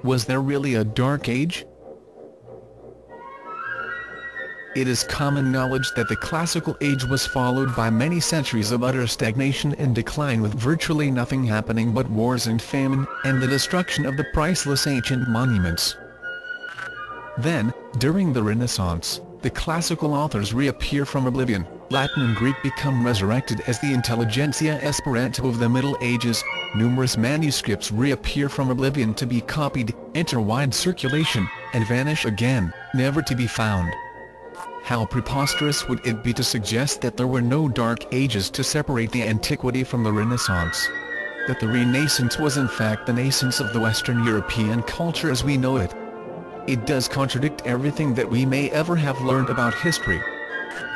Was there really a Dark Age? It is common knowledge that the Classical Age was followed by many centuries of utter stagnation and decline, with virtually nothing happening but wars and famine, and the destruction of the priceless ancient monuments. Then, during the Renaissance, the classical authors reappear from oblivion. Latin and Greek become resurrected as the intelligentsia Esperanto of the Middle Ages. Numerous manuscripts reappear from oblivion to be copied, enter wide circulation, and vanish again, never to be found. How preposterous would it be to suggest that there were no Dark Ages to separate the antiquity from the Renaissance? That the Re-naissance was in fact the nascence of the Western European culture as we know it? It does contradict everything that we may ever have learned about history.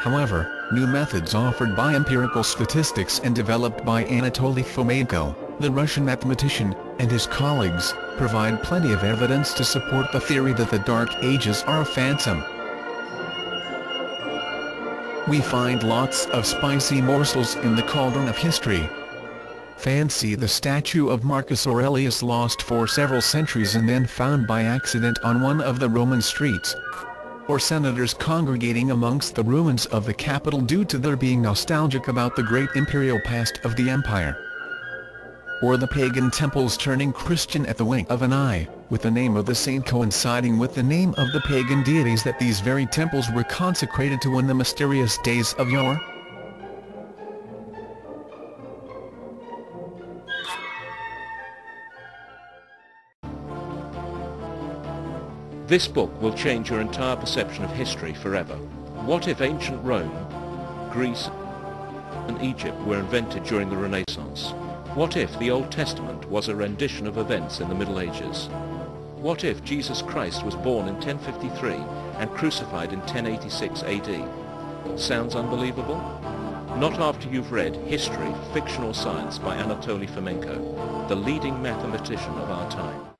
However, new methods offered by empirical statistics and developed by Anatoly Fomenko, the Russian mathematician, and his colleagues, provide plenty of evidence to support the theory that the Dark Ages are a phantom. We find lots of spicy morsels in the cauldron of history. Fancy the statue of Marcus Aurelius lost for several centuries and then found by accident on one of the Roman streets. Or senators congregating amongst the ruins of the Capitol due to their being nostalgic about the great imperial past of the empire. Or the pagan temples turning Christian at the wink of an eye, with the name of the saint coinciding with the name of the pagan deities that these very temples were consecrated to in the mysterious days of yore. This book will change your entire perception of history forever. What if ancient Rome, Greece, and Egypt were invented during the Renaissance? What if the Old Testament was a rendition of events in the Middle Ages? What if Jesus Christ was born in 1053 and crucified in 1086 AD? Sounds unbelievable? Not after you've read History, Fiction or Science by Anatoly Fomenko, the leading mathematician of our time.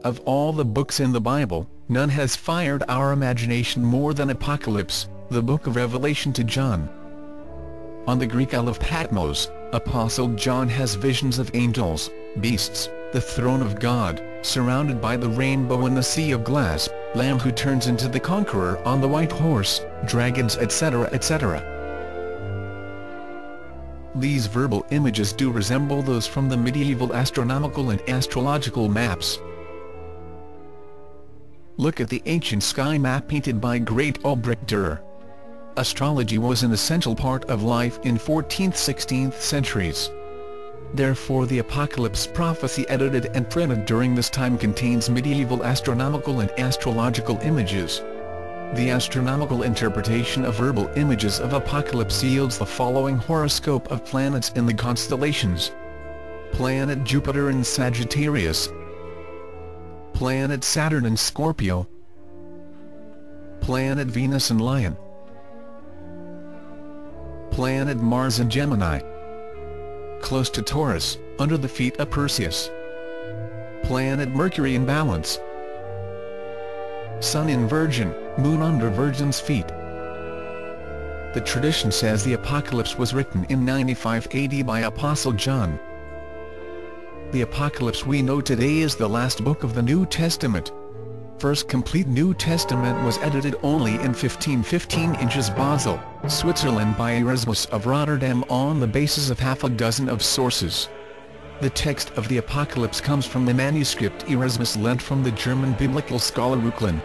Of all the books in the Bible, none has fired our imagination more than Apocalypse, the book of Revelation to John. On the Greek Isle of Patmos, Apostle John has visions of angels, beasts, the throne of God, surrounded by the rainbow and the sea of glass, Lamb who turns into the conqueror on the white horse, dragons etc. etc. These verbal images do resemble those from the medieval astronomical and astrological maps. Look at the ancient sky map painted by great Albrecht Dürer. Astrology was an essential part of life in 14th–16th centuries. Therefore the Apocalypse prophecy edited and printed during this time contains medieval astronomical and astrological images. The astronomical interpretation of verbal images of Apocalypse yields the following horoscope of planets in the constellations. Planet Jupiter in Sagittarius, Planet Saturn in Scorpio, Planet Venus in Lion, Planet Mars in Gemini, close to Taurus, under the feet of Perseus, Planet Mercury in Balance, Sun in Virgin, Moon under Virgin's feet. The tradition says the Apocalypse was written in 95 AD by Apostle John. The Apocalypse we know today is the last book of the New Testament. First complete New Testament was edited only in 1515 in Basel, Switzerland by Erasmus of Rotterdam on the basis of half a dozen of sources. The text of the Apocalypse comes from the manuscript Erasmus lent from the German biblical scholar Reuchlin.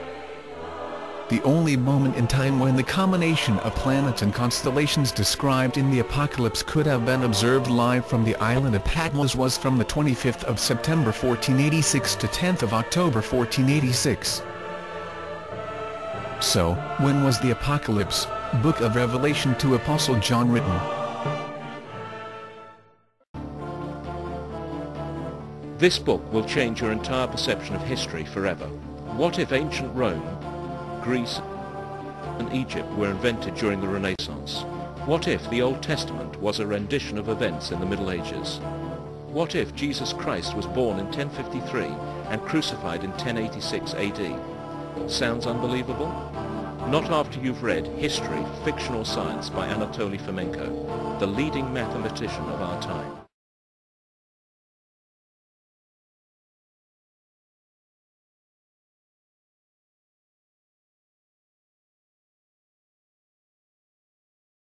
The only moment in time when the combination of planets and constellations described in the Apocalypse could have been observed live from the island of Patmos was from the 25th of September 1486 to 10th of October 1486. So, when was the Apocalypse, book of Revelation to Apostle John written? This book will change your entire perception of history forever. What if ancient Rome, Greece, and Egypt were invented during the Renaissance? What if the Old Testament was a rendition of events in the Middle Ages? What if Jesus Christ was born in 1053 and crucified in 1086 AD? Sounds unbelievable? Not after you've read History, Fictional Science by Anatoly Fomenko, the leading mathematician of our time.